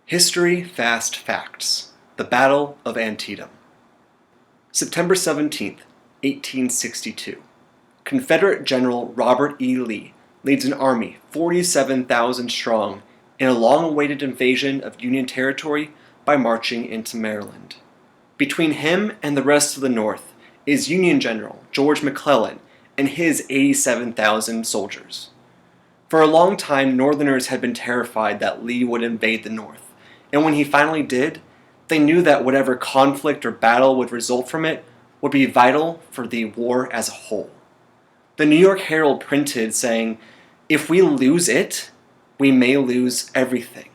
History Fast Facts: The Battle of Antietam. September 17th, 1862. Confederate General Robert E. Lee leads an army 47,000 strong in a long-awaited invasion of Union territory by marching into Maryland. Between him and the rest of the North is Union General George McClellan and his 87,000 soldiers. For a long time, Northerners had been terrified that Lee would invade the North. And when he finally did, they knew that whatever conflict or battle would result from it would be vital for the war as a whole. The New York Herald printed saying, "If we lose it, we may lose everything."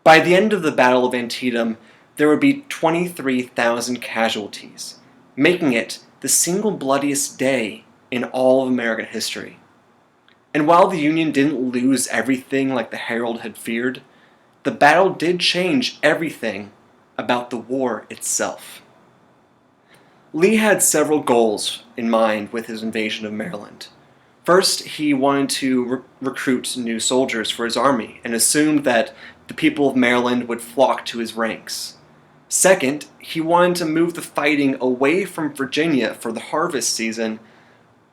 By the end of the Battle of Antietam, there would be 23,000 casualties, making it the single bloodiest day in all of American history. And while the Union didn't lose everything like the Herald had feared, the battle did change everything about the war itself. Lee had several goals in mind with his invasion of Maryland. First, he wanted to recruit new soldiers for his army and assumed that the people of Maryland would flock to his ranks. Second, he wanted to move the fighting away from Virginia for the harvest season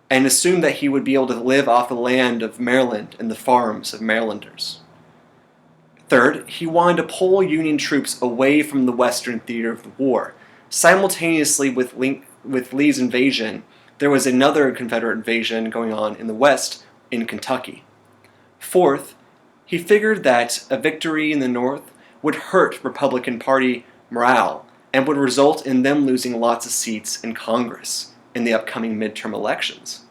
and assumed that he would be able to live off the land of Maryland and the farms of Marylanders. Third, he wanted to pull Union troops away from the western theater of the war. Simultaneously with Lee's invasion, there was another Confederate invasion going on in the west in Kentucky. Fourth, he figured that a victory in the North would hurt Republican Party morale and would result in them losing lots of seats in Congress in the upcoming midterm elections.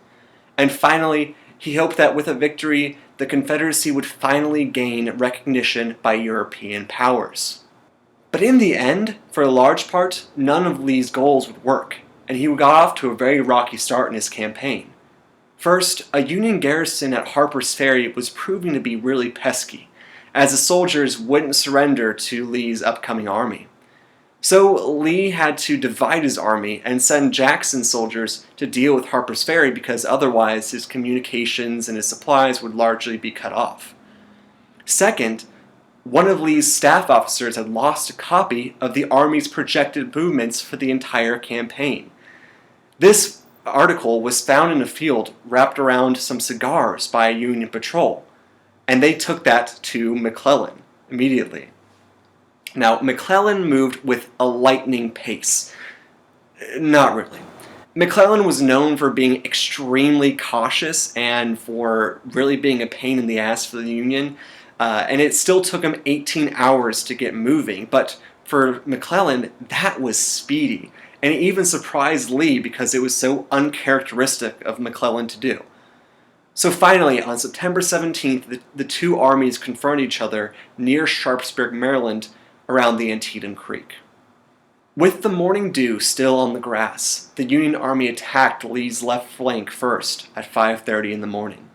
And finally, he hoped that with a victory, the Confederacy would finally gain recognition by European powers. But in the end, for a large part, none of Lee's goals would work, and he got off to a very rocky start in his campaign. First, a Union garrison at Harper's Ferry was proving to be really pesky, as the soldiers wouldn't surrender to Lee's upcoming army. So Lee had to divide his army and send Jackson's soldiers to deal with Harper's Ferry because otherwise his communications and his supplies would largely be cut off. Second, one of Lee's staff officers had lost a copy of the Army's projected movements for the entire campaign. This article was found in a field wrapped around some cigars by a Union patrol, and they took that to McClellan immediately. Now, McClellan moved with a lightning pace. Not really. McClellan was known for being extremely cautious and for really being a pain in the ass for the Union, and it still took him 18 hours to get moving, but for McClellan, that was speedy, and it even surprised Lee because it was so uncharacteristic of McClellan to do. So finally, on September 17th, the two armies confronted each other near Sharpsburg, Maryland, around the Antietam Creek. With the morning dew still on the grass, the Union Army attacked Lee's left flank first at 5:30 in the morning.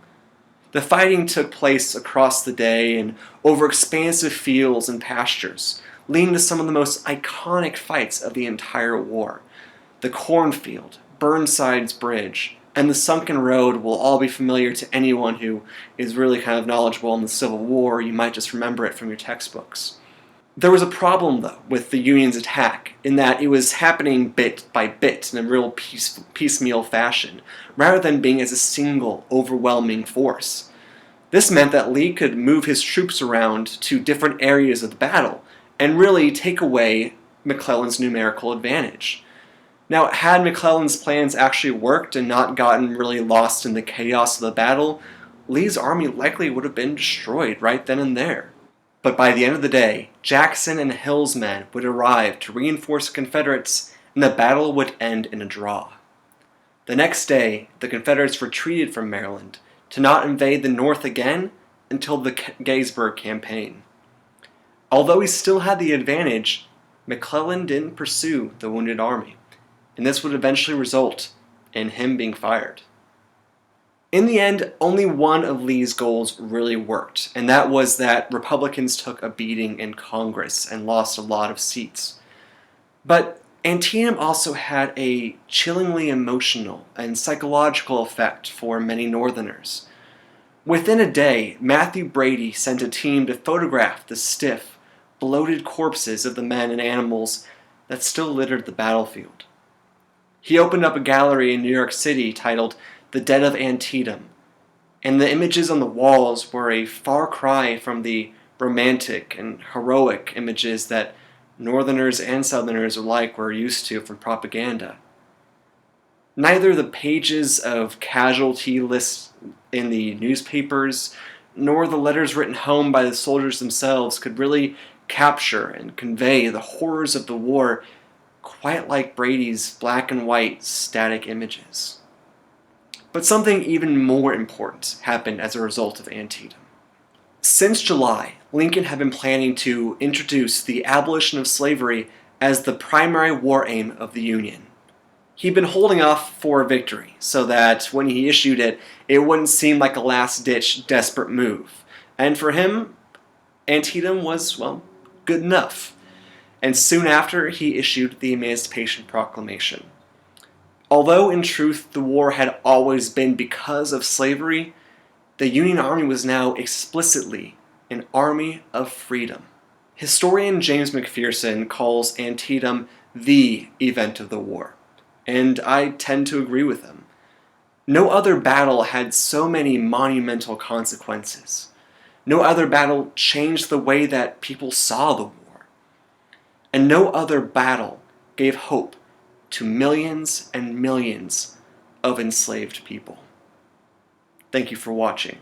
The fighting took place across the day and over expansive fields and pastures, leading to some of the most iconic fights of the entire war. The cornfield, Burnside's Bridge, and the Sunken Road will all be familiar to anyone who is really kind of knowledgeable in the Civil War. You might just remember it from your textbooks. There was a problem, though, with the Union's attack, in that it was happening bit by bit in a real piecemeal fashion, rather than being as a single, overwhelming force. This meant that Lee could move his troops around to different areas of the battle, and really take away McClellan's numerical advantage. Now, had McClellan's plans actually worked and not gotten really lost in the chaos of the battle, Lee's army likely would have been destroyed right then and there. But by the end of the day, Jackson and Hill's men would arrive to reinforce the Confederates, and the battle would end in a draw. The next day, the Confederates retreated from Maryland to not invade the North again until the Gettysburg Campaign. Although he still had the advantage, McClellan didn't pursue the wounded army, and this would eventually result in him being fired. In the end, only one of Lee's goals really worked, and that was that Republicans took a beating in Congress and lost a lot of seats. But Antietam also had a chillingly emotional and psychological effect for many Northerners. Within a day, Matthew Brady sent a team to photograph the stiff, bloated corpses of the men and animals that still littered the battlefield. He opened up a gallery in New York City titled The Dead of Antietam, and the images on the walls were a far cry from the romantic and heroic images that Northerners and Southerners alike were used to from propaganda. Neither the pages of casualty lists in the newspapers nor the letters written home by the soldiers themselves could really capture and convey the horrors of the war quite like Brady's black and white static images. But something even more important happened as a result of Antietam. Since July, Lincoln had been planning to introduce the abolition of slavery as the primary war aim of the Union. He'd been holding off for a victory so that when he issued it, it wouldn't seem like a last-ditch, desperate move. And for him, Antietam was, well, good enough. And soon after, he issued the Emancipation Proclamation. Although, in truth, the war had always been because of slavery, the Union Army was now explicitly an army of freedom. Historian James McPherson calls Antietam the event of the war, and I tend to agree with him. No other battle had so many monumental consequences. No other battle changed the way that people saw the war. And no other battle gave hope to millions and millions of enslaved people. Thank you for watching.